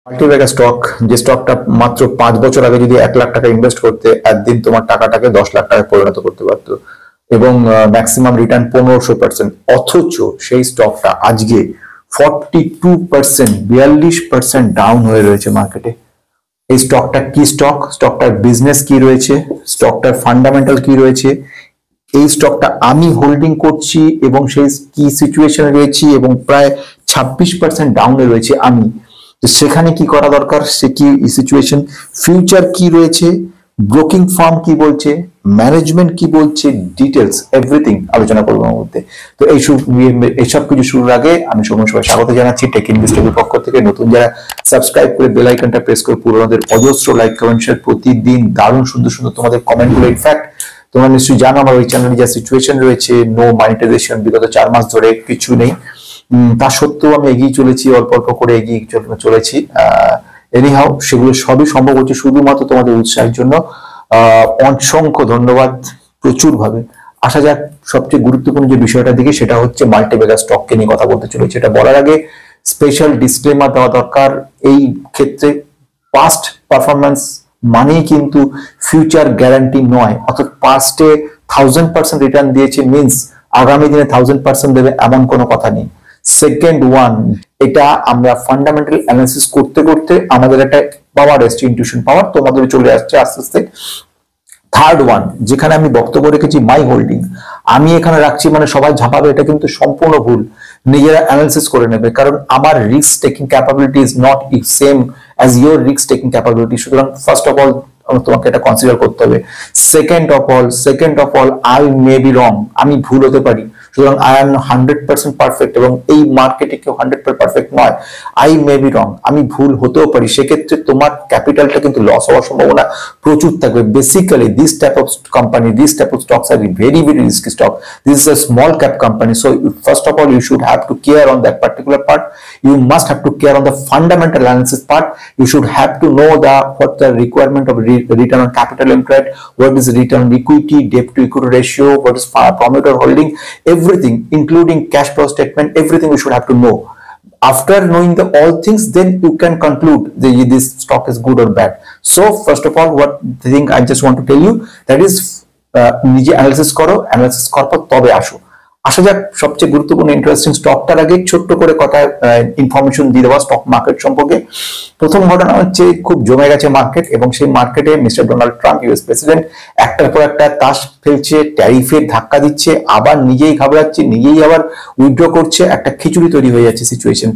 Multibagger stock, যে স্টকটা মাত্র 5 বছর আগে যদি 1 লাখ টাকা ইনভেস্ট করতে একদিন তোমার টাকাটাকে 10 লাখ টাকায় পরিণত করতে পারতো এবং ম্যাক্সিমাম রিটার্ন 1500%। অথচ সেই স্টকটা আজকে 42%, 42% ডাউন হয়ে রয়েছে মার্কেটে। এই স্টকটা কি স্টক, স্টকটার বিজনেস কি রয়েছে, স্টকটার ফান্ডামেন্টাল কি রয়েছে, এই স্টকটা আমি হোল্ডিং করছি এবং সেই কি সিচুয়েশনে রয়েছি এবং প্রায় 26% ডাউনে রয়েছে আমি। সেখানে কি করা দরকার, সে কি সিচুয়েশন, ফিউচার কি রয়েছে, ব্রোকিং ফার্ম কি বলছে, ম্যানেজমেন্ট কি বলছে, ডিটেলস এভরিথিং আলোচনা করবো আমার মধ্যে। তো এইসব কিছু শুরুর আগে আমি সবাই স্বাগত জানাচ্ছি টেক ইনভেস্টরের পক্ষ থেকে। নতুন যারা সাবস্ক্রাইব করে বেল আইকনটা প্রেস করে পুরোনোদের অজস্র লাইক কমেন্ট শেয়ার, প্রতিদিন দারুণ সুন্দর সুন্দর তোমাদের কমেন্টগুলো। ইনফ্যাক্ট তোমরা নিশ্চয়ই জানো আমার ওই চ্যানেলে যা সিচুয়েশন রয়েছে, নো মনিটাইজেশন, বিগত 4 মাস ধরে কিছু নেই। তা সত্ত্বেও আমি এগিয়ে চলেছি, অল্প অল্প করে এগিয়ে চলেছি। এনিহাও সেগুলো সবই সম্ভব হচ্ছে শুধুমাত্র তোমাদের উৎসাহের জন্য। অসংখ্য ধন্যবাদ প্রচুর ভাবে। আসা যাক সবচেয়ে গুরুত্বপূর্ণ যে বিষয়টা দিকে, সেটা হচ্ছে মাল্টিব্যাগার স্টককে নিয়ে কথা বলতে চলেছি। এটা বলার আগে স্পেশাল ডিসক্লেমার দেওয়া দরকার। এই ক্ষেত্রে পাস্ট পারফরমেন্স মানেই কিন্তু ফিউচার গ্যারান্টি নয়। অর্থাৎ পাস্টে 1000% রিটার্ন দিয়েছে মিনস আগামী দিনে 1000% দেবে এমন কোনো কথা নেই। সেকেন্ড ওয়ান, এটা আমরা ফান্ডামেন্টাল অ্যানালিসিস করতে করতে আমাদের একটা পাওয়ার এসছে, ইনটিউশন পাওয়ার তোমাদের চলে আসছে আস্তে আস্তে। থার্ড ওয়ান, যেখানে আমি বক্তব্য রেখেছি মাই হোল্ডিং, আমি এখানে রাখছি মানে সবাই ঝাঁপাবে, এটা কিন্তু সম্পূর্ণ ভুল। নিজেরা অ্যানালিসিস করে নেবে, কারণ আমার risk taking capability is not same as your risk taking capability. সুতরাং ফার্স্ট অফ অল তোমাকে এটা কনসিডার করতে হবে। Second of all I may be wrong, আমি ভুল হতে পারি। সুতরাং আই এম 100% পারফেক্ট এবং এই মার্কেটে কেউ 100% পারফেক্ট নয়। আই মে বি রং, আমি ভুল হতেও পারি। সেক্ষেত্রে তোমার ক্যাপিটালটা কিন্তু লস হওয়ার সম্ভাবনা প্রচুর থাকবে। Basically this type of company, this type of stocks are very very risky stock. This is a small cap company, so first of all you should have to care on that particular part. You must have to care on the fundamental analysis part. You should have to know what the requirement of return on capital employed, what is return on equity, debt to equity ratio, what is promoter holding, everything including cash flow statement, everything we should have to know. After knowing all things, then you can conclude this stock is good or bad. So first of all, what the thing I just want to tell you, that is নিজে analysis করো, analysis করার পর তবে আসা যাক সবচেয়ে গুরুত্বপূর্ণ interesting স্টকটার আগে ছোট্ট করে কথা ইনফরমেশন দিয়ে দেওয়া স্টক মার্কেট সম্পর্কে। প্রথম ঘটনা হচ্ছে খুব জমে গেছে মার্কেট এবং সেই মার্কেটে mister Donald Trump US president একটার পর একটা তাস ফেলছে, ট্যারিফের ধাক্কা দিচ্ছে, আবার নিজেই ঘাবড়াচ্ছে, নিজেই আবার উইথড্র করছে। একটা খিচুড়ি তৈরি হয়ে যাচ্ছে সিচুয়েশন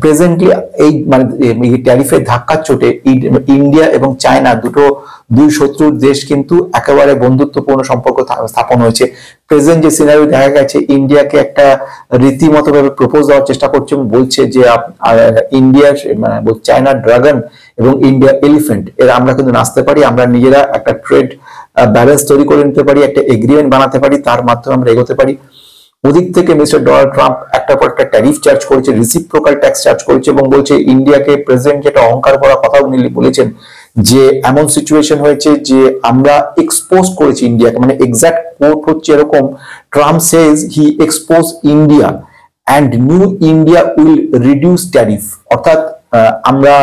প্রেজেন্টলি। এই মানে ট্যারিফের ধাক্কার চোটে ইন্ডিয়া এবং চায়না দুই শত্রুর দেশ কিন্তু একেবারে বন্ধুত্বপূর্ণ সম্পর্ক স্থাপন হয়েছে। প্রেজেন্ট যে সিনারিও দেখা গেছে, ইন্ডিয়াকে একটা রীতিমতো ভাবে প্রপোজ দেওয়ার চেষ্টা করছে এবং বলছে যে ইন্ডিয়ার মানে চায়নার ড্রাগন এবং ইন্ডিয়া এলিফেন্ট এর আমরা কিন্তু নাচতে পারি, আমরা নিজেরা একটা ট্রেড ব্যালেন্স তৈরি করে নিতে পারি, একটা এগ্রিমেন্ট বানাতে পারি, তার মাধ্যমে আমরা এগোতে পারি। ওদিক থেকে মিস্টার ডোনাল্ড ট্রাম্প একটার পর একটা ট্যারিফ চার্জ করেছে, রিসিপ্রোকাল ট্যাক্স চার্জ করেছে এবং বলছে ইন্ডিয়াকে প্রেজেন্ট যেটা অহংকার করার কথা উনি বলেছেন যে এমন সিচুয়েশন হয়েছে যে আমরা এক্সপোজ করেছি ইন্ডিয়াকে, মানে এক্সাক্ট কোট হচ্ছে এরকম, Trump Sage he expose India and new India will reduce tariff. অর্থাৎ আমরা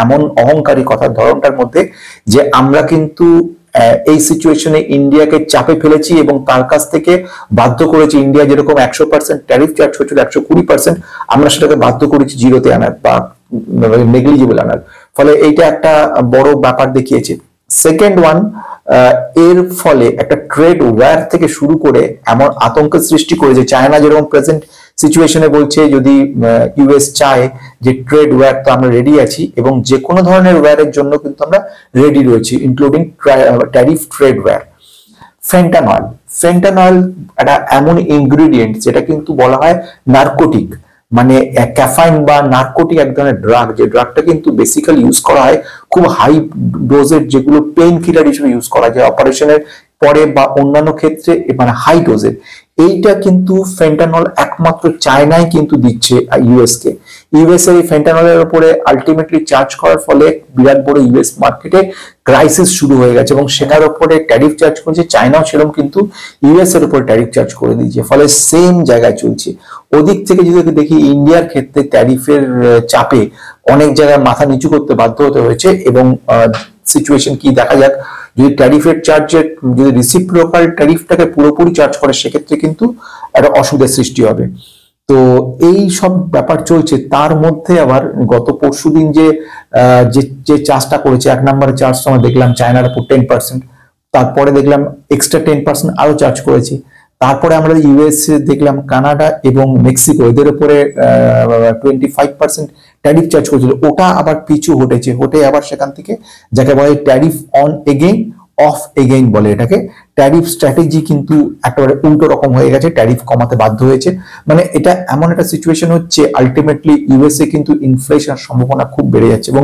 এমন অহংকারী কথার ধরনটার মধ্যে যে আমরা কিন্তু এই সিচুয়েশনে ইন্ডিয়াকে চাপে ফেলেছি এবং তার কাছ থেকে বাধ্য করেছি, ইন্ডিয়া যেরকম 100% ট্যারিফ চার্জ হচ্ছিল 120%, আমরা সেটাকে বাধ্য করেছি জিরোতে আনার বা নেগলিজিবল আনার। ফলে এইটা একটা বড় ব্যাপার দেখিয়েছে। সেকেন্ড ওয়ান, এর ফলে একটা ট্রেড ওয়ার থেকে শুরু করে এমন আতঙ্কের সৃষ্টি করেছে। চায়না যেরকম প্রেজেন্ট সিচুয়েশনে বলছে যদি ইউএস চায় যে ট্রেড ওয়ার, তো আমরা রেডি আছি এবং যে কোনো ধরনের ওয়ারের জন্য কিন্তু আমরা রেডি রয়েছি, ইনক্লুডিং ট্যারিফ ট্রেড ওয়ার। ফেন্টানল একটা এমন ইনগ্রিডিয়েন্ট যেটা কিন্তু বলা হয় নার্কোটিক, মানে ক্যাফাইন বা নার্কোটিক এক ধরনের ড্রাগ, যে ড্রাগটা কিন্তু বেসিক্যালি ইউজ করা হয় খুব হাই ডোজের, যেগুলো পেইন কিলার হিসেবে ইউজ করা যায় অপারেশনের পরে বা অন্যান্য ক্ষেত্রে, মানে হাই ডোজের। এইটা কিন্তু ফেন্টানল একমাত্র চায়নায় কিন্তু দিচ্ছে ইউএস কে। ইউএস এর এই ফেন্টানলের উপরে আলটিমেটলি চার্জ করার ফলে বিরাট বড় ইউএস মার্কেটে ক্রাইসিস শুরু হয়ে গেছে এবং সেটার উপরে ট্যারিফ চার্জ করেছে। চায়নাও সেরকম কিন্তু ইউএস এর উপরে ট্যারিফ চার্জ করে দিয়েছে, ফলে সেম জায়গায় চলছে। ওদিক থেকে যদি দেখি ইন্ডিয়ার ক্ষেত্রে ট্যারিফের চাপে অনেক জায়গায় মাথা নিচু করতে বাধ্য হতে হয়েছে এবং সিচুয়েশন কি দেখা যাক। যদি ট্যারিফের চার্জের যদি রিসিপ্রোকাল ট্যারিফটাকে পুরোপুরি চার্জ করে সেক্ষেত্রে কিন্তু একটা অসুবিধার সৃষ্টি হবে। তো এই সব ব্যাপার চলছে, তার মধ্যে আবার গত পরশুদিন যে চার্জটা করেছে, 1 নম্বরে চার্জ আমরা দেখলাম চায়নার উপর 10%, তারপরে দেখলাম এক্সট্রা 10% আরো চার্জ করেছে। তারপরে আমরা ইউএস দেখলাম কানাডা এবং মেক্সিকো এদের উপরে 25% ট্যারিফ চার্জ করেছিল, ওটা আবার পিছু হটে আবার সেখান থেকে যাকে বলে tariff on again of again বলে এটাকে। ট্যারিফ স্ট্র্যাটেজি কিন্তু একেবারে উল্টো রকম হয়ে গেছে, ট্যারিফ কমাতে বাধ্য হয়েছে। মানে এটা এমন একটা সিচুয়েশন হচ্ছে আলটিমেটলি ইউএসএ কিন্তু ইনফ্লেশনের সম্ভাবনা খুব বেড়ে যাচ্ছে এবং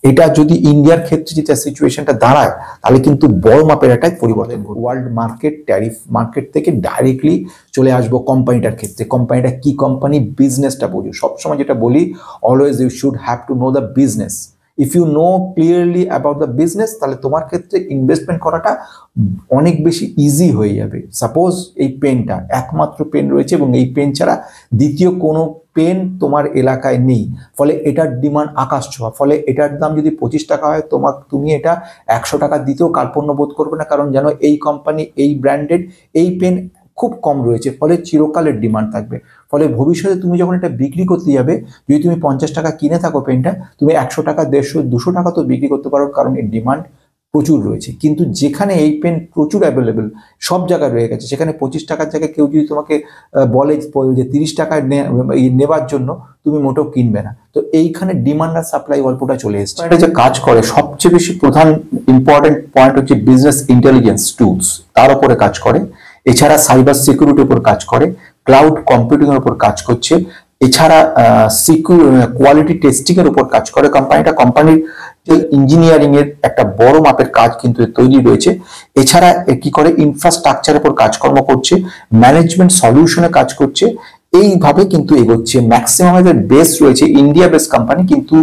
এটা যদি ইন্ডিয়ার ক্ষেত্রে যেটা সিচুয়েশনটা দাঁড়ায় তাহলে কিন্তু বড় মাপের একটা পরিবর্তন। ওয়ার্ল্ড মার্কেট ট্যারিফ মার্কেট থেকে ডাইরেক্টলি চলে আসবো কোম্পানিটার ক্ষেত্রে। কোম্পানিটা কি কোম্পানি, বিজনেসটা বোঝো। সবসময় যেটা বলি, always you should have to know the business. If you know clearly about the business তাহলে তোমার ক্ষেত্রে ইনভেস্টমেন্ট করাটা অনেক বেশি ইজি হয়ে যাবে। সাপোজ এই পেনটা একমাত্র পেন রয়েছে এবং এই পেন ছাড়া দ্বিতীয় কোনো পেন তোমার এলাকায় নেই, ফলে এটার ডিমান্ড আকাশ ছোঁয়া। ফলে এটার দাম যদি 25 টাকা হয় তুমি এটা 100 টাকা দিতেও কার্পণ্য বোধ করবে না, কারণ জানো এই কোম্পানি এই ব্র্যান্ডেড এই পেন খুব কম রয়েছে, ফলে চিরকালের ডিমান্ড থাকবে। ফলে ভবিষ্যতে তুমি যখন এটা বিক্রি করতে যাবে, যদি তুমি 50 টাকা কিনে থাকো পেনটা, তুমি 100 টাকা 150 200 টাকা তো বিক্রি করতে পারো, কারণ এর ডিমান্ড প্রচুর রয়েছে। কিন্তু যেখানে এই পেন প্রচুর অ্যাভেলেবেল সব জায়গায় রয়ে গেছে, সেখানে 25 টাকার জায়গায় কেউ যদি তোমাকে বলে যে 30 টাকায় নেবার জন্য, তুমি মোটেও কিনবে না। তো এইখানে ডিমান্ড আর সাপ্লাই গল্পটা চলে এসেছে। এটা যে কাজ করে সবচেয়ে বেশি প্রধান ইম্পর্টেন্ট পয়েন্ট হচ্ছে বিজনেস ইন্টেলিজেন্স টুলস, তার উপরে কাজ করে। এছাড়া সাইবার সিকিউরিটির উপর কাজ করে, ক্লাউড কম্পিউটিং এর উপর কাজ করছে, এছাড়া কোয়ালিটি টেস্টিং এর উপর কাজ করে। কোম্পানির ইঞ্জিনিয়ারিং এর একটা বড় মাপের কাজ কিন্তু তৈরি রয়েছে। এছাড়া কি করে, ইনফ্রাস্ট্রাকচারের উপর কাজকর্ম করছে, ম্যানেজমেন্ট সলিউশনে কাজ করছে। এইভাবে কিন্তু এগোচ্ছে। ম্যাক্সিমাম এদের বেস রয়েছে ইন্ডিয়া বেস কোম্পানি, কিন্তু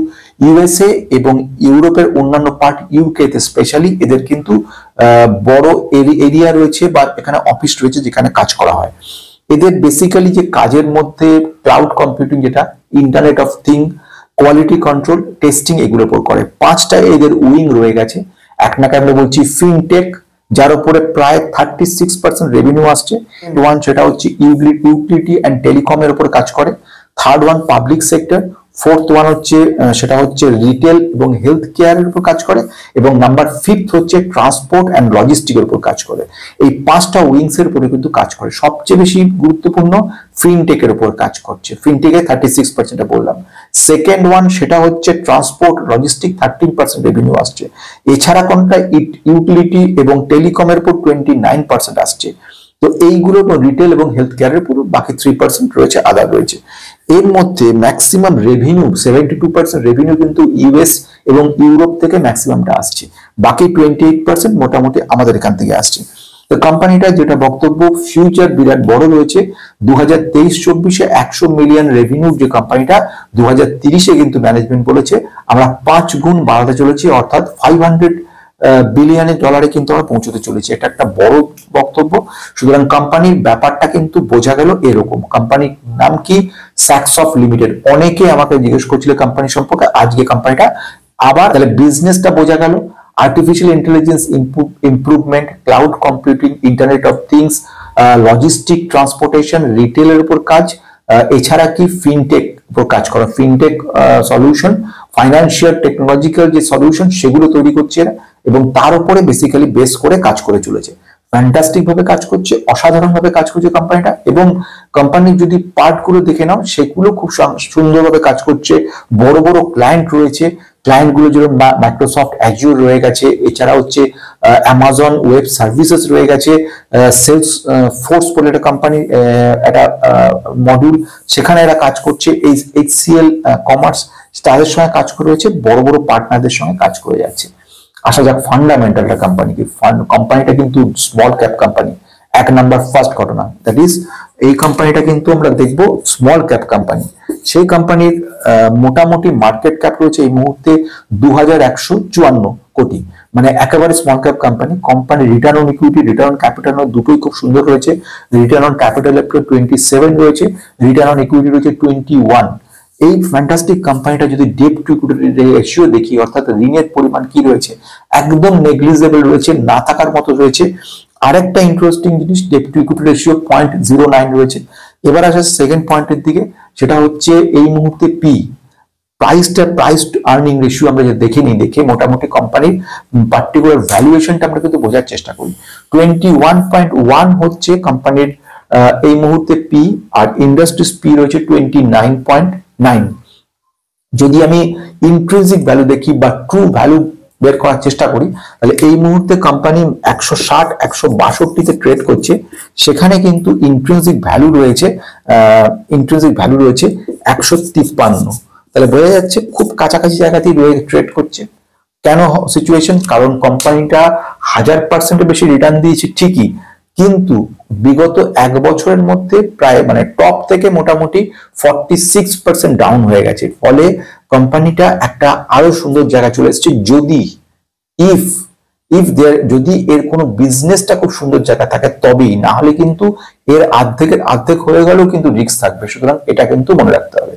ইউএসএ এবং ইউরোপের অন্যান্য পার্ট, ইউকে তে স্পেশালি এদের কিন্তু বড় এরিয়া রয়েছে বা এখানে অফিস রয়েছে যেখানে কাজ করা হয়। এদের বেসিক্যালি যে কাজের মধ্যে ক্লাউড কম্পিউটিং, যেটা internet of thing, quality control, testing, এগুলোর উপর করে। 5টা এদের উইং রয়ে গেছে। এক নাকে আমরা বলছি ফিনটেক, যার উপরে প্রায় 36% রেভিনিউ আসছে। ওয়ান সেটা হচ্ছে ইউটিলিটি অ্যান্ড টেলিকমের উপর কাজ করে। Third one public sector. Fourth one হচ্ছে সেটা হচ্ছে রিটেল এবং হেলথ কেয়ারের উপর কাজ করে। এবং নাম্বার 5th হচ্ছে ট্রান্সপোর্ট অ্যান্ড লজিস্টিকের উপর কাজ করে। এই 5টা উইংস এর উপরে কিন্তু কাজ করে। সবচেয়ে বেশি গুরুত্বপূর্ণ ফিনটেকের উপর কাজ করছে, ফিনটেকে 36% বললাম। সেকেন্ড ওয়ান সেটা হচ্ছে ট্রান্সপোর্ট লজিস্টিক, 13% রেভিনিউ আসছে। এছাড়া কোনটা ইউটিলিটি এবং টেলিকমের উপর 29% আসছে। তো এইগুলো রিটেল এবং হেলথ কেয়ারের উপর বাকি 3% রয়েছে, আদার রয়েছে। এর মধ্যে ম্যাক্সিমাম রেভিনিউ 72% রেভিনিউ কিন্তু ইউএস এবং ইউরোপ থেকে ম্যাক্সিমামটা আসছে, বাকি 28% মোটামুটি আমাদের এখান থেকে আসছে। তো কোম্পানিটা যেটা বক্তব্য, ফিউচার বিরাট বড় রয়েছে। 2023-24-এ 100 মিলিয়ন রেভিনিউ যে কোম্পানিটা, 2030-এ কিন্তু ম্যানেজমেন্ট বলেছে আমরা 5 গুণ বাড়াতে চলেছি, অর্থাৎ $500 বিলিয়ন কিন্তু আমরা পৌঁছতে চলেছি। এটা একটা বড় বক্তব্য। সুতরাং কোম্পানির ব্যাপারটা কিন্তু বোঝা গেল এরকম। কোম্পানির নাম কি? স্যাক্সঅফট লিমিটেড। অনেকে আমাকে জিজ্ঞেস করছিল কোম্পানি সম্পর্কে, আজকে কোম্পানিটা আবার, তাহলে বিজনেসটা বোঝা গেল। Artificial intelligence improvement, cloud computing, internet of things, logistic, transportation, রিটেলের উপর কাজ। এছাড়া কি ফিনটেক উপর কাজ করা, ফিনটেক সলিউশন, ফাইন্যান্সিয়াল টেকনোলজিক্যাল যে সলিউশন সেগুলো তৈরি করছে এরা, এবং তার উপরে বেসিক্যালি বেস করে কাজ করে চলেছে। ফ্যান্টাস্টিক ভাবে কাজ করছে, অসাধারণ ভাবে কাজ করছে কোম্পানিটা। এবং কোম্পানির যদি পার্ট গুলো দেখে নাও, সেগুলো খুব সুন্দরভাবে কাজ করছে। বড় বড় ক্লায়েন্ট রয়েছে, ক্লায়েন্ট গুলো যেরকম মাইক্রোসফট অ্যাজুর রয়ে গেছে, এছাড়া হচ্ছে অ্যামাজন ওয়েব সার্ভিসেস রয়ে গেছে, সেলস ফোর্স বলে একটা কোম্পানি, একটা মডিউল, সেখানে এরা কাজ করছে। এই HCL কমার্স তাদের সঙ্গে কাজ করে রয়েছে, বড় বড় পার্টনারদের সঙ্গে কাজ করে যাচ্ছে। আসা যাক ফান্ডামেন্টালটা কোম্পানি কি। কোম্পানিটা কিন্তু স্মল ক্যাপ কোম্পানি, এক নাম্বার ফার্স্ট ঘটনা, দ্যাট ইজ এই কোম্পানিটা কিন্তু আমরা দেখবো স্মল ক্যাপ কোম্পানি। সেই কোম্পানির মোটামুটি মার্কেট ক্যাপ রয়েছে এই মুহূর্তে 2154 কোটি, মানে একেবারে small cap company. Company return on equity, return on capital দুটোই খুব সুন্দর রয়েছে। রিটার্ন অন ক্যাপিটাল 27 রয়েছে, রিটার্ন অন ইকুইটি রয়েছে 21। এই ফ্যান্টাস্টিক কোম্পানিটা যদি ডেট টু ইকুইটি রেশিও দেখি, অর্থাৎ ঋণের পরিমাণ কি রয়েছে, একদম নেগলিজেবল রয়েছে, না থাকার মতো রয়েছে। আরেকটা ইন্টারেস্টিং জিনিস, ডেট টু ইকুইটি রেশিও 0.09 রয়েছে। এবার আসে সেকেন্ড পয়েন্টের দিকে, সেটা হচ্ছে এই মুহূর্তে প্রাইস টু আর্নিং রেশিও আমরা যে দেখে মোটামুটি কোম্পানির পার্টিকুলার ভ্যালুয়েশনটা আমরা কিন্তু বোঝার চেষ্টা করি। 21.1 হচ্ছে কোম্পানির এই মুহূর্তে পি, আর ইন্ডাস্ট্রিজ পি রয়েছে 29.9। যদি আমি ইন্ট্রিনসিক ভ্যালু দেখি বা ট্রু ভ্যালু বের করার চেষ্টা করি, তাহলে এই মুহূর্তে কোম্পানি 160-162-তে ট্রেড করছে, সেখানে কিন্তু ইন্ট্রিনসিক ভ্যালু রয়েছে 153। তাহলে বোঝা যাচ্ছে খুব কাছাকাছি জায়গাতেই ট্রেড করছে। কেন সিচুয়েশন? কারণ কোম্পানিটা 1000% বেশি রিটার্ন দিয়েছে ঠিকই, কিন্তু বিগত এক বছরের মধ্যে প্রায় মানে টপ থেকে মোটামুটি 46% ডাউন হয়ে গেছে। ফলে কোম্পানিটা একটা আরো সুন্দর জায়গায় চলে এসেছে যদি যদি এর কোনো বিজনেসটা খুব সুন্দর জায়গা থাকে তবেই, না হলে কিন্তু এর অর্ধেক হয়ে গেলেও কিন্তু রিস্ক থাকবে। সুতরাং এটা কিন্তু মনে রাখতে হবে।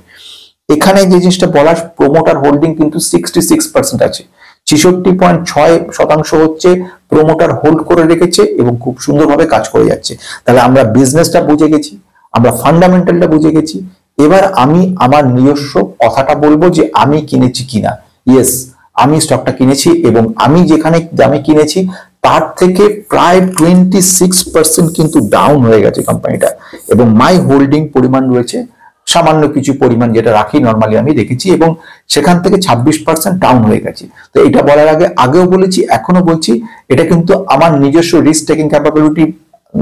এখানে যে জিনিসটা বলার, প্রোমোটার হোল্ডিং কিন্তু 66% আছে, 66.6% হচ্ছে প্রোমোটার হোল্ড করে রেখেছে এবং খুব সুন্দরভাবে কাজ করে যাচ্ছে। তাহলে আমরা বিজনেসটা বুঝে গেছি, আমরা ফান্ডামেন্টালটা বুঝে গেছি। এবার আমি আমার নিজস্ব কথাটা বলবো যে আমি কিনেছি কিনা। ইয়েস, আমি স্টকটা কিনেছি এবং আমি যেখানে দামে কিনেছি তার থেকে প্রায় 26% কিন্তু ডাউন হয়ে গেছে কোম্পানিটা, এবং মাই হোল্ডিং পরিমাণ রয়েছে সামান্য কিছু পরিমাণ, যেটা রাখি নর্মালি আমি দেখেছি, এবং সেখান থেকে 26% ডাউন হয়ে গেছে। তো এটা বলার আগেও বলেছি, এখনো বলছি, এটা কিন্তু আমার নিজস্ব রিস্ক টেকিং ক্যাপাবিলিটি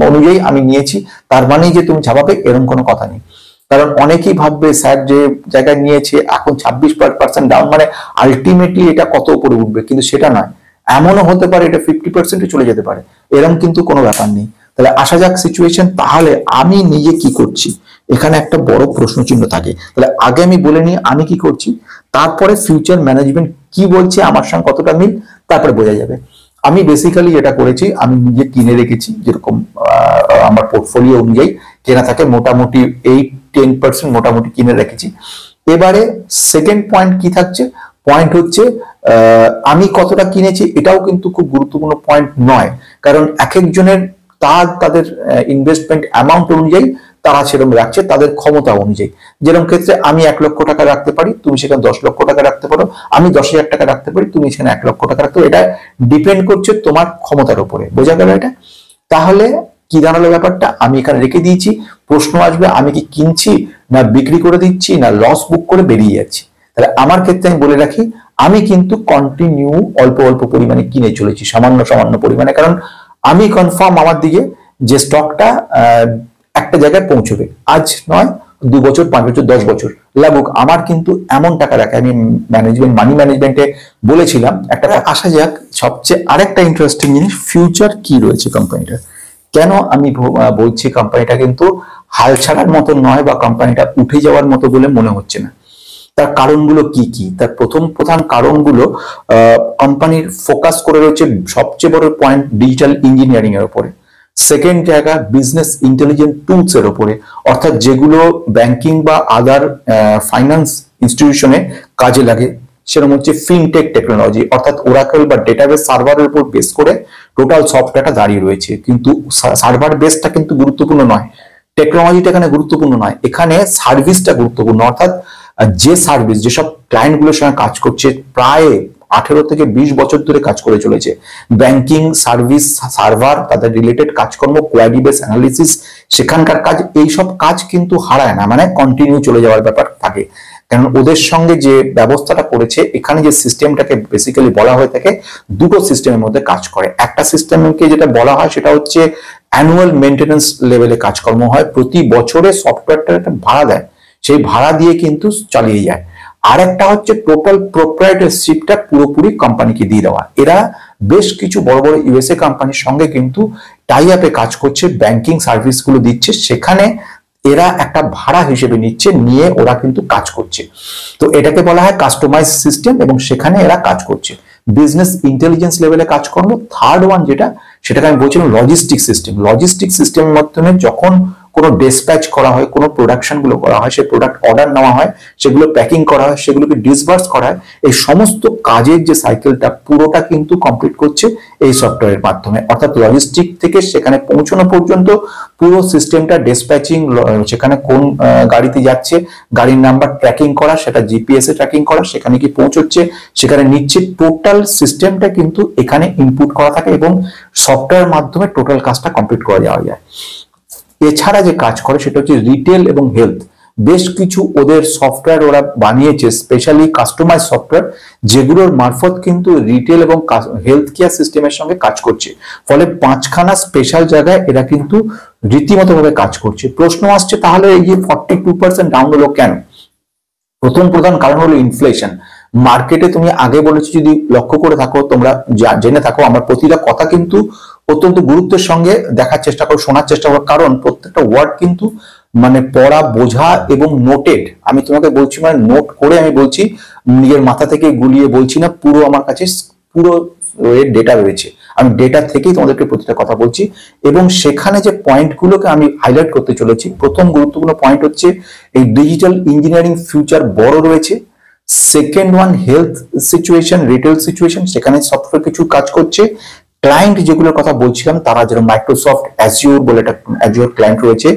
অনুযায়ী আমি নিয়েছি। তার মানে যে তুমি ঝাপাবে এরকম কোনো কথা নেই। কারণ অনেকেই ভাববে স্যার যে জায়গায় নিয়েছে এখন 26% ডাউন, মানে আলটিমেটলি এটা কত উপরে উঠবে, কিন্তু সেটা নয়। এমনও হতে পারে এটা 50% চলে যেতে পারে, এরকম কিন্তু কোনো ব্যাপার নেই। তাহলে আসা যাক সিচুয়েশন। তাহলে আমি নিজে কি করছি, এখানে একটা বড় প্রশ্ন চিহ্ন থাকে। তাহলে আগে আমি বলে নিই আমি কি করছি, তারপরে ফিউচার ম্যানেজমেন্ট কি বলছে, আমার সঙ্গে কতটা মিল, তারপরে বোঝা যাবে। আমি বেসিক্যালি যেটা করেছি, আমি নিজে কিনে রেখেছি, যেরকম আমার পোর্টফোলিও অনুযায়ী কেনা থাকে, মোটামুটি 8-10% মোটামুটি কিনে রেখেছি। এবারে সেকেন্ড পয়েন্ট কি থাকছে, পয়েন্ট হচ্ছে আমি কতটা কিনেছি, এটাও কিন্তু খুব গুরুত্বপূর্ণ পয়েন্ট নয়, কারণ এক একজনের তাদের ইনভেস্টমেন্ট অ্যামাউন্ট অনুযায়ী তারা সেরকম রাখছে, তাদের ক্ষমতা অনুযায়ী। যেরকম ক্ষেত্রে আমি 1 লক্ষ টাকা রাখতে পারি, তুমি সেখানে 10 লক্ষ টাকা রাখতে পারো, আমি 10,000 টাকা রাখতে পারি, তুমি সেখানে 1 লক্ষ টাকা রাখতে পারো। এটা ডিপেন্ড করছে তোমার ক্ষমতার উপরে। বোঝা গেল এটা? তাহলে কি দাঁড়ালো ব্যাপারটা, আমি এখানে রেখে দিয়েছি। প্রশ্ন আসবে আমি কি কিনছি না বিক্রি করে দিচ্ছি না লস বুক করে বেরিয়ে যাচ্ছি। তাহলে আমার ক্ষেত্রে আমি বলে রাখি, আমি কিন্তু কন্টিনিউ অল্প অল্প পরিমাণে কিনে চলেছি, সামান্য পরিমাণে, কারণ আমি কনফার্ম আমার দিকে যে স্টকটা একটা জায়গায় পৌঁছবে, আজ নয় 2 বছর 5 বছর 10 বছর লাগুক। আমার কিন্তু এমন টাকা রাখে, আমি মানি ম্যানেজমেন্টে বলেছিলাম একটা। আসা যাক সবচেয়ে আরেকটা ইন্টারেস্টিং জিনিস, ফিউচার কি রয়েছে কোম্পানিটার। কেন আমি বলছি কোম্পানিটা কিন্তু হাল ছাড়ার মতো নয় বা কোম্পানিটা উঠে যাওয়ার মতো বলে মনে হচ্ছে না। তার কারণগুলো কি কি? তার প্রধান কারণগুলো, কোম্পানির ফোকাস করে রয়েছে সবচেয়ে বড় পয়েন্ট ডিজিটাল ইঞ্জিনিয়ারিং এর উপরে। সেকেন্ড জায়গা বিজনেস ইন্টেলিজেন্ট টুলস এর উপরে, অর্থাৎ যেগুলো ব্যাংকিং বা আদার ফাইন্যান্স ইনস্টিটিউশনে কাজে লাগে, সেরকম হচ্ছে ফিনটেক টেকনোলজি, অর্থাৎ ওরাকেল বা ডেটাবেস সার্ভারের উপর বেস করে টোটাল সফটওয়্যারটা দাঁড়িয়ে রয়েছে। কিন্তু সার্ভার বেসটা কিন্তু গুরুত্বপূর্ণ নয়, টেকনোলজিটা এখানে গুরুত্বপূর্ণ নয়, এখানে সার্ভিসটা গুরুত্বপূর্ণ। অর্থাৎ যে সার্ভিস, যেসব ক্লায়েন্ট গুলোর সঙ্গে কাজ করছে, প্রায় 18 থেকে 20 বছর ধরে কাজ করে চলেছে, ব্যাংকিং সার্ভিস, সার্ভার, তাদের রিলেটেড কাজকর্ম, কোয়ারি বেস অ্যানালিসিস, সেখানকার কাজ, এইসব কাজ কিন্তু হারায় না, মানে কন্টিনিউ চলে যাওয়ার ব্যাপার থাকে। কারণ ওদের সঙ্গে যে ব্যবস্থাটা করেছে, এখানে যে সিস্টেমটাকে বেসিক্যালি বলা হয়ে থাকে, দুটো সিস্টেমের মধ্যে কাজ করে। একটা সিস্টেমকে যেটা বলা হয় সেটা হচ্ছে অ্যানুয়াল মেইনটেনেন্স লেভেলে কাজকর্ম হয়, প্রতি বছরে সফটওয়্যারটা একটা ভাড়া দেয়, সেই ভাড়া দিয়ে কিন্তু চালিয়ে যায়। আর একটা হচ্ছে টোটাল প্রোপ্রাইটারশিপটা পুরোপুরি কোম্পানিকে দিয়ে দেওয়া। এরা বেশ কিছু বড় বড় ইউএসএ কোম্পানির সঙ্গে কিন্তু টাই আপে কাজ করছে, ব্যাংকিং সার্ভিসগুলো দিচ্ছে, সেখানে এরা একটা ভাড়া হিসেবে নিচ্ছে, নিয়ে ওরা কিন্তু কাজ করছে। তো এটাকে বলা হয় কাস্টমাইজ সিস্টেম, এবং সেখানে এরা কাজ করছে। বিজনেস ইন্টেলিজেন্স লেভেলে কাজ করলো। থার্ড ওয়ান যেটা, সেটাকে আমি বলছিলাম লজিস্টিক সিস্টেম। লজিস্টিক সিস্টেমের মাধ্যমে যখন কোনো ডিসপ্যাচ করা হয়, কোনো প্রোডাকশন গুলো করা হয়, সেই প্রোডাক্ট অর্ডার নেওয়া হয়, সেগুলো প্যাকিং করা হয়, সেগুলোকে ডিসবার্স করা হয়, এই সমস্ত কাজের যে সাইকেলটা পুরোটা কিন্তু কমপ্লিট করছে এই সফটওয়্যারের মাধ্যমে। অর্থাৎ লজিস্টিক থেকে সেখানে পৌঁছানো পর্যন্ত পুরো সিস্টেমটা ডিসপ্যাচিং, সেখানে কোন গাড়িতে যাচ্ছে, গাড়ির নাম্বার ট্র্যাকিং করা, সেটা জিপিএস এ ট্র্যাকিং করা, সেখানে কি পৌঁছচ্ছে, সেখানে নিচ্ছে, টোটাল সিস্টেমটা কিন্তু এখানে ইনপুট করা থাকে এবং সফটওয়্যার মাধ্যমে টোটাল কাজটা কমপ্লিট করা যাওয়া যায়। এছাড়া যে কাজ করে সেটা হচ্ছে রিটেল এবং হেলথ। বেশ কিছু ওদের সফটওয়্যার ওরা বানিয়েছে, স্পেশালি কাস্টমাইজ সফটওয়্যার, যেগুলোর মারফত কিন্তু রিটেল এবং হেলথ কেয়ার সিস্টেমের সঙ্গে কাজ করছে। ফলে 5খানা স্পেশাল জায়গায় এরা কিন্তু রীতিমতো ভাবে কাজ করছে। প্রশ্ন আসছে, তাহলে এই যে 42% ডাউন হলো কেন? প্রথম প্রধান কারণ হলো ইনফ্লেশন। মার্কেটে তুমি আগে বলেছি, যদি লক্ষ্য করে থাকো, তোমরা জেনে থাকো, আমার প্রতিটা কথা কিন্তু অত্যন্ত গুরুত্বের সঙ্গে দেখার চেষ্টা করো, শোনার চেষ্টা করো, কারণ প্রত্যেকটা ওয়ার্ড কিন্তু মানে পড়া, বোঝা এবং নোটেড। আমি তোমাকে বলছি, মানে নোট করে আমি বলছি, নিজের মাথা থেকে গুলিয়ে বলছি না, পুরো আমার কাছে পুরো ডেটা রয়েছে, আমি ডেটা থেকেই তোমাদেরকে প্রতিটা কথা বলছি। এবং সেখানে যে পয়েন্টগুলোকে আমি হাইলাইট করতে চলেছি, প্রথম গুরুত্বপূর্ণ পয়েন্ট হচ্ছে এই ডিজিটাল ইঞ্জিনিয়ারিং ফিউচার বড় রয়েছে। Second one, health situation, retail situation, সেখানে সফটওয়্যার কিছু কাজ করছে। ক্লায়েন্ট যেগুলোর কথা বলছিলাম, তারা যেরকম মাইক্রোসফট অ্যাজিওর বলে একটা অ্যাজিওর ক্লায়েন্ট রয়েছে,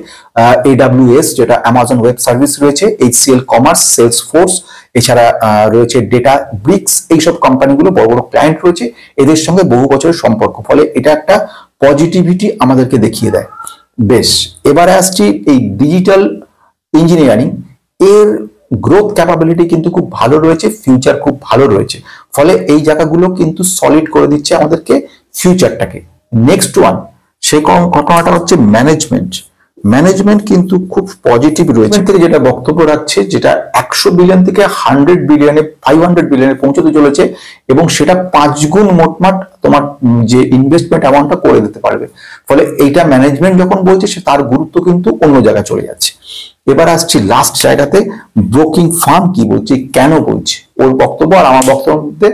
AWS যেটা অ্যামাজন ওয়েব সার্ভিস রয়েছে, HCL কমার্স, সেলসফোর্স, এছাড়া রয়েছে ডেটা ব্রিক্স, এইসব কোম্পানিগুলো বড় বড় ক্লায়েন্ট রয়েছে, এদের সঙ্গে বহু বছরের সম্পর্ক। ফলে এটা একটা পজিটিভিটি আমাদেরকে দেখিয়ে দেয়। বেশ, এবারে আসছি এই ডিজিটাল ইঞ্জিনিয়ারিং এর গ্রোথ ক্যাপাবিলিটি কিন্তু খুব ভালো রয়েছে, ফিউচার খুব ভালো রয়েছে। ফলে এই জায়গাগুলো কিন্তু সলিড করে দিচ্ছে আমাদেরকে ফিউচারটাকে। নেক্সট ওয়ান, সেই ঘটনাটা হচ্ছে ম্যানেজমেন্ট। ম্যানেজমেন্ট কিন্তু খুব পজিটিভ রয়েছে, থেকে যেটা বক্তব্য রাখছে, যেটা 100 বিলিয়ন থেকে 100 বিলিয়নে 500 বিলিয়নে পৌঁছতে চলেছে, এবং সেটা 5 গুণ মোটমাট তোমার যে ইনভেস্টমেন্ট অ্যামাউন্টটা করে দিতে পারবে। ফলে এইটা ম্যানেজমেন্ট যখন বলছে, সে তার গুরুত্ব কিন্তু অন্য জায়গায় চলে যাচ্ছে। এবার আসছি লাস্ট জায়গাতে, ব্রোকিং ফার্ম কি বলছে, কেন বলছে, ওর বক্তব্য আর আমার বক্তব্যের মধ্যে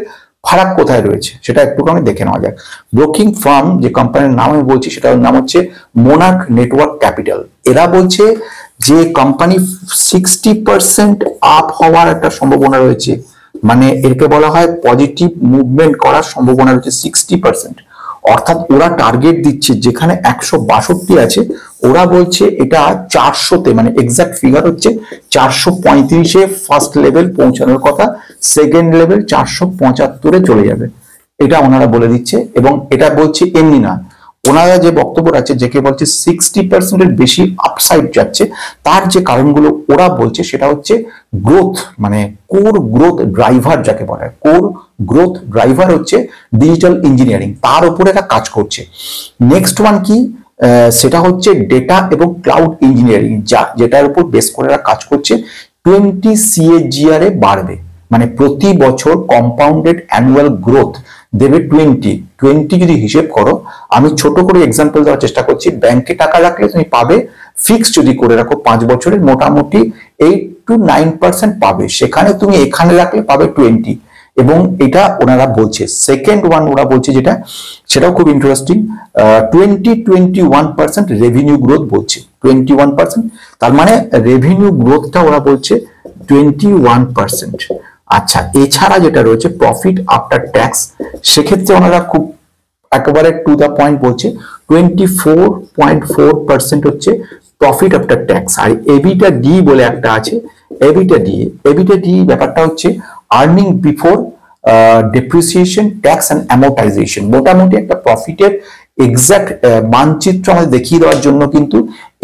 ফারাক কোথায় রয়েছে সেটা একটুখানি দেখে নেওয়া যাক। ব্রোকিং ফার্ম যে কোম্পানির নাম আমি বলছি, সেটার নাম হচ্ছে মোনার্ক নেটওয়ার্ক ক্যাপিটাল। এরা বলছে যে কোম্পানি 60% আপ হওয়ার একটা সম্ভাবনা রয়েছে, মানে এরকে বলা হয় পজিটিভ মুভমেন্ট করার সম্ভাবনা রয়েছে 60%। অর্থাৎ ওরা টার্গেট দিচ্ছে, যেখানে 162 আছে, ওরা বলছে এটা 400-তে, মানে এক্সাক্ট ফিগার হচ্ছে 435-এ ফার্স্ট লেভেল পৌঁছানোর কথা, সেকেন্ড লেভেল 475-এ চলে যাবে, এটা ওনারা বলে দিচ্ছে। এবং এটা বলছে এমনি না, ওনারা যে বক্তব্য রাখছে, যেকে বলছে 60%-এর বেশি আপসাইড যাচ্ছে, তার যে কারণগুলো ওরা বলছে, সেটা হচ্ছে গ্রোথ, মানে কোর গ্রোথ ড্রাইভার যাকে বলা হয়, কোর গ্রোথ ড্রাইভার হচ্ছে ডিজিটাল ইঞ্জিনিয়ারিং, তার উপরে এরা কাজ করছে। নেক্সট ওয়ান কি, সেটা হচ্ছে ডেটা এবং ক্লাউড ইঞ্জিনিয়ারিং, যেটার উপর বেস করে এরা কাজ করছে। 20 CAGR এ বাড়বে, মানে প্রতি বছর কম্পাউন্ডেড অ্যানুয়াল গ্রোথ দেবে 20 যদি হিসেব করো, আমি ছোট করে এক্সাম্পল দেওয়ার চেষ্টা করছি। ব্যাংকে টাকা রাখলে তুমি পাবে, ফিক্স যদি করে রাখো 5 বছরের, মোটামুটি 8 to 9% পাবে, সেখানে তুমি এখানে রাখলে পাবে 20, এবং এটা ওনারা বলছে। সেকেন্ড ওয়ান ওরা বলছে যেটা, সেটাও খুব ইন্টারেস্টিং, 21% রেভিনিউ গ্রোথ বলছে, 21%, তার মানে রেভিনিউ গ্রোথটা ওরা বলছে 21%। আচ্ছা, এছাড়া যেটা রয়েছে প্রফিট আফটার ট্যাক্স, সেক্ষেত্রে ওনারা খুব একেবারে টু দা পয়েন্ট বলছে, 24.4% হচ্ছে প্রফিট আফটার ট্যাক্স। আর এবিটা ডি বলে একটা আছে, এবিটা ডি ব্যাপারটা হচ্ছে earning before depreciation, tax and amortisation. মোটামুটি একটা প্রফিটের এক্সাক্ট মানচিত্র আমাদের দেখিয়ে দেওয়ার জন্য কিন্তু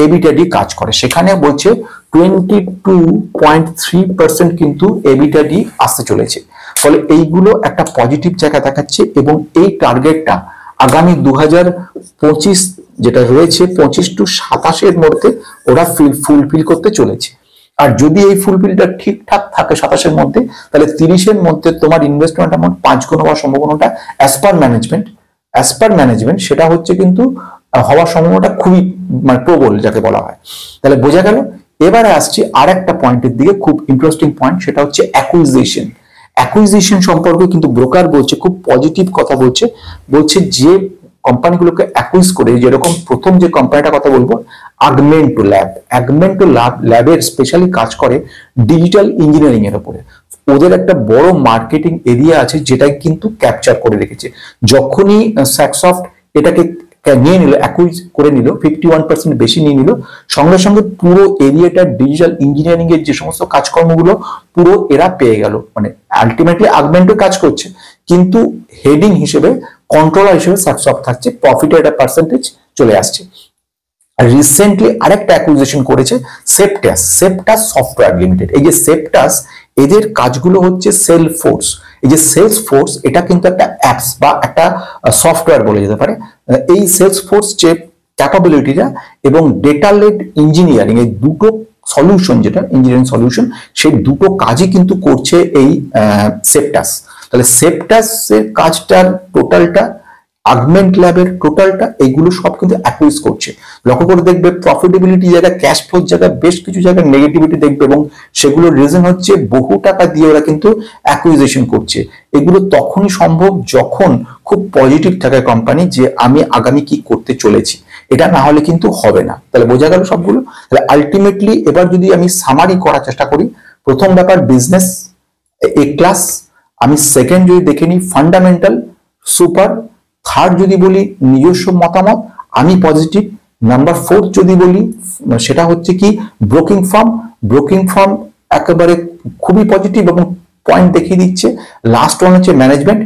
এবিটা ডি কাজ করে। সেখানে বলছে 22.3% কিন্তু এবিটা ডি আসতে চলেছে। ফলে এইগুলো একটা পজিটিভ জায়গা দেখাচ্ছে, এবং এই টার্গেটটা আগামী 2025 যেটা রয়েছে 25 to 27 মধ্যে ওরা ফুলফিল করতে চলেছে। আর যদি এই ফুলফিলটা ঠিকঠাক থাকে 27-এর মধ্যে, তাহলে 30-এর মধ্যে তোমার ইনভেস্টমেন্ট অ্যামাউন্ট 5 গুণ হওয়ার সম্ভাবনাটা অ্যাজ পার ম্যানেজমেন্ট সেটা হচ্ছে কিন্তু হওয়ার সম্ভাবনাটা খুবই মানে প্রবল যাকে বলা হয়। তাহলে বোঝা গেল। এবারে আসছি আর একটা পয়েন্টের দিকে, খুব ইন্টারেস্টিং পয়েন্ট, সেটা হচ্ছে অ্যাকুইজিশন সম্পর্কে কিন্তু ব্রোকার বলছে, খুব পজিটিভ কথা বলছে যে কোম্পানিগুলোকে অ্যাকুইজ করে, যেরকম প্রথম যে কোম্পানিটার কথা বলবো আগমেন্টো ল্যাবের স্পেশালি কাজ করে ডিজিটাল ইঞ্জিনিয়ারিং এর উপরে। ওদের একটা বড় মার্কেটিং এরিয়া আছে যেটা কিন্তু ক্যাপচার করে রেখেছে। যখনই স্যাকসফট এটাকে নিয়ে নিল, অ্যাকুইজ করে নিল, 51% বেশি নিয়ে নিল, সঙ্গে সঙ্গে পুরো এরিয়াটা ডিজিটাল ইঞ্জিনিয়ারিং এর যে সমস্ত কাজকর্মগুলো পুরো এরা পেয়ে গেল। মানে আলটিমেটলি আগমেন্টো কাজ করছে, কিন্তু হেডিং হিসেবে, কন্ট্রোলার হিসেবে স্যাকসফট থাকছে, প্রফিটের একটা পার্সেন্টেজ চলে আসছে। রিসেন্টলি আরেকটা অ্যাকুইজিশন করেছে সেপটাস সফটওয়্যার লিমিটেড। এই যে সেপটাস, এদের কাজগুলো হচ্ছে সেলফোর্স। এই যে সেলসফোর্স, এটা কিন্তু একটা অ্যাপস বা একটা সফটওয়্যার বলে যেতে পারে। এই সেলসফোর্স যে ক্যাপাবিলিটিটা এবং ডেটা লেড ইঞ্জিনিয়ারিং, এই দুটো সলিউশন, যেটা ইঞ্জিনিয়ারিং সলিউশন, সেই দুটো কাজই কিন্তু করছে এই সেপটাস। তাহলে সেপটাসের কাজটার টোটালটা, আগমেন্ট ল্যাবের টোটালটা, এইগুলো সব কিন্তু অ্যাকুইজ করছে। লক্ষ্য করে দেখবে প্রফিটেবিলিটি জায়গা, ক্যাশ ফ্লোর জায়গা, বেশ কিছু জায়গায় নেগেটিভিটি দেখবে, এবং সেগুলোর রিজন হচ্ছে বহু টাকা দিয়ে ওরা কিন্তু অ্যাকুইজিশন করছে। এগুলো তখনই সম্ভব যখন খুব পজিটিভ থাকে কোম্পানি, যে আমি আগামী কি করতে চলেছি, এটা না হলে কিন্তু হবে না। তাহলে বোঝা গেল সবগুলো। তাহলে আলটিমেটলি এবার যদি আমি সামারি করার চেষ্টা করি, প্রথম ব্যাপার বিজনেস এ ক্লাস, আমি সেকেন্ড যদি দেখে নিই ফান্ডামেন্টাল সুপার, থার্ড যদি বলি নিজস্ব মতামত আমি পজিটিভ, নাম্বার 4 যদি বলি সেটা হচ্ছে কি ব্রোকিং ফার্ম একেবারে খুবই পজিটিভ এবং পয়েন্ট দেখিয়ে দিচ্ছে। লাস্ট ওয়ান হচ্ছে ম্যানেজমেন্ট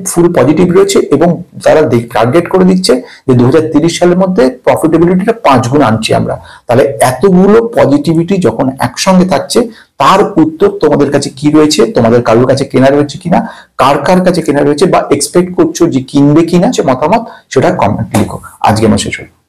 ফুল পজিটিভ রয়েছে, এবং যারা টার্গেট করে দিচ্ছে যে 2030 সালের মধ্যে প্রফিটেবিলিটিটা 5 গুণ আনছি আমরা। তাহলে এতগুলো পজিটিভিটি যখন একসঙ্গে থাকছে, তার উত্তর তোমাদের কাছে কি রয়েছে, তোমাদের কারোর কাছে কেনা রয়েছে কিনা, কার কাছে কেনা রয়েছে, বা এক্সপেক্ট করছো যে কিনবে কিনা, সে মতামত সেটা কমেন্ট লিখো। আজকে আমার শেষ হলো।